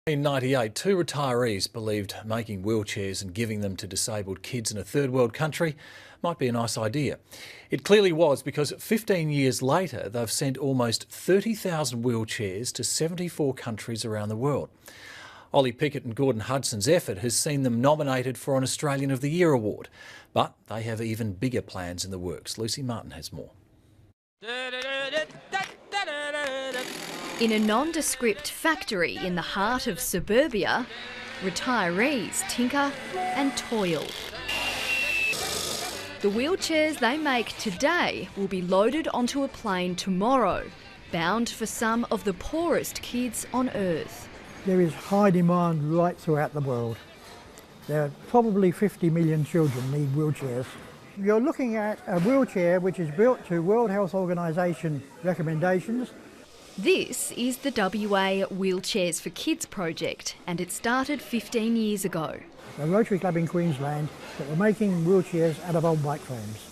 In 1998, two retirees believed making wheelchairs and giving them to disabled kids in a third world country might be a nice idea. It clearly was, because 15 years later they've sent almost 30,000 wheelchairs to 74 countries around the world. Ollie Pickett and Gordon Hudson's effort has seen them nominated for an Australian of the Year award. But they have even bigger plans in the works. Lucy Martin has more. In a nondescript factory in the heart of suburbia, retirees tinker and toil. The wheelchairs they make today will be loaded onto a plane tomorrow, bound for some of the poorest kids on Earth. There is high demand right throughout the world. There are probably 50 million children need wheelchairs. You're looking at a wheelchair which is built to World Health Organisation recommendations. This is the WA Wheelchairs for Kids project, and it started 15 years ago. A Rotary Club in Queensland that were making wheelchairs out of old bike frames.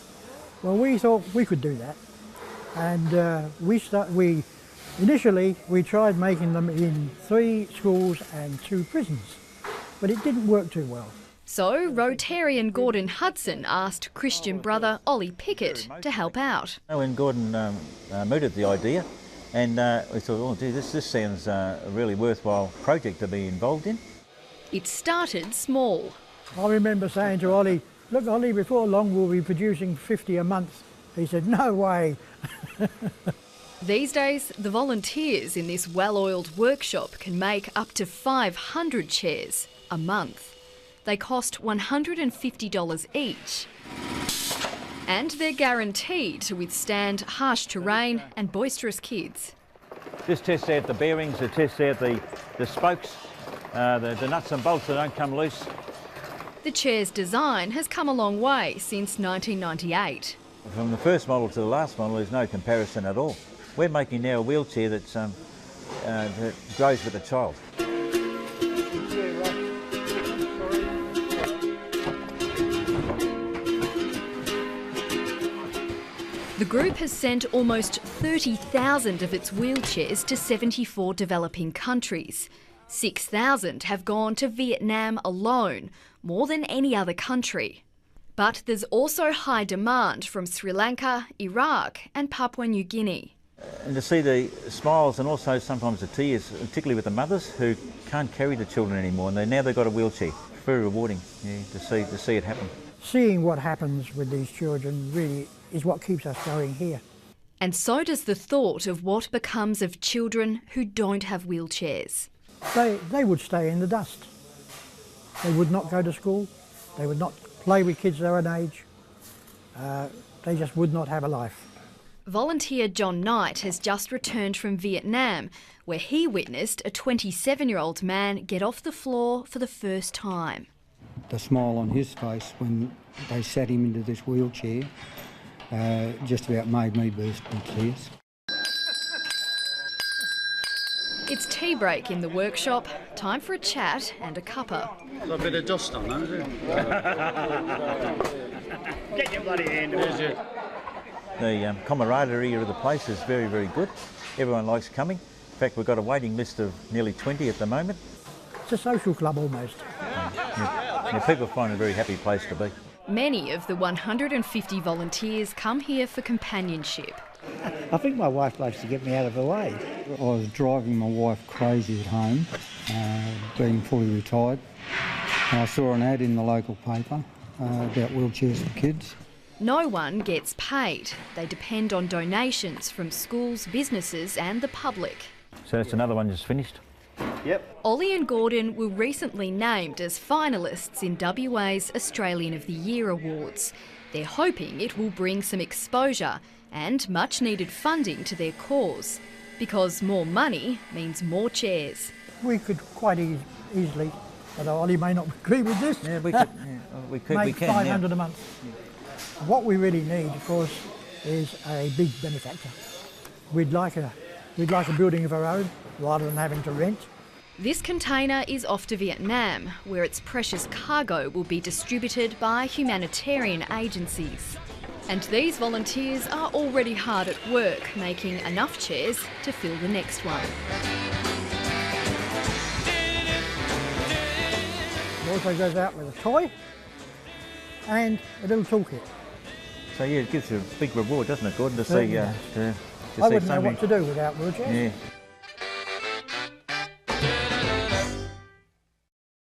Well, we thought we could do that, and initially we tried making them in 3 schools and 2 prisons, but it didn't work too well. So Rotarian Gordon Hudson asked Christian brother Ollie Pickett to help out. When Gordon mooted the idea, and we thought, oh gee, this sounds a really worthwhile project to be involved in. It started small. I remember saying to Ollie, look Ollie, before long we'll be producing 50 a month. He said, no way. These days, the volunteers in this well-oiled workshop can make up to 500 chairs a month. They cost $150 each. And they're guaranteed to withstand harsh terrain and boisterous kids. This tests out the bearings, it tests out the spokes, the nuts and bolts that don't come loose. The chair's design has come a long way since 1998. From the first model to the last model, there's no comparison at all. We're making now a wheelchair that grows with the child. The group has sent almost 30,000 of its wheelchairs to 74 developing countries. 6,000 have gone to Vietnam alone, more than any other country. But there's also high demand from Sri Lanka, Iraq and Papua New Guinea. And to see the smiles and also sometimes the tears, particularly with the mothers who can't carry the children anymore, and now they've got a wheelchair. Very rewarding, yeah, to see it happen. Seeing what happens with these children really is what keeps us going here. And so does the thought of what becomes of children who don't have wheelchairs. They would stay in the dust. They would not go to school. They would not play with kids their own age. They just would not have a life. Volunteer John Knight has just returned from Vietnam, where he witnessed a 27-year-old man get off the floor for the first time. The smile on his face when they sat him into this wheelchair just about made me burst into tears. It's tea break in the workshop, time for a chat and a cuppa. Got a bit of dust on that, is it? Get your bloody hand on it. The camaraderie of the place is very, very good. Everyone likes coming. In fact, we've got a waiting list of nearly 20 at the moment. It's a social club almost. Yeah, people find it a very happy place to be. Many of the 150 volunteers come here for companionship. I think my wife likes to get me out of her way. I was driving my wife crazy at home, being fully retired. And I saw an ad in the local paper about wheelchairs for kids. No one gets paid. They depend on donations from schools, businesses and the public. So that's another one just finished. Yep. Ollie and Gordon were recently named as finalists in WA's Australian of the Year Awards. They're hoping it will bring some exposure and much needed funding to their cause, because more money means more chairs. We could quite easily, but Ollie may not agree with this, Yeah, we could. Yeah, make 500 a month. What we really need, of course, is a big benefactor. We'd like a building of our own rather than having to rent. This container is off to Vietnam, where its precious cargo will be distributed by humanitarian agencies. And these volunteers are already hard at work, making enough chairs to fill the next one. also goes out with a toy and a little toolkit. So yeah, it gives you a big reward, doesn't it, Gordon, to see, Certainly does. to I see wouldn't know so many. what to do without wheelchairs. Yeah.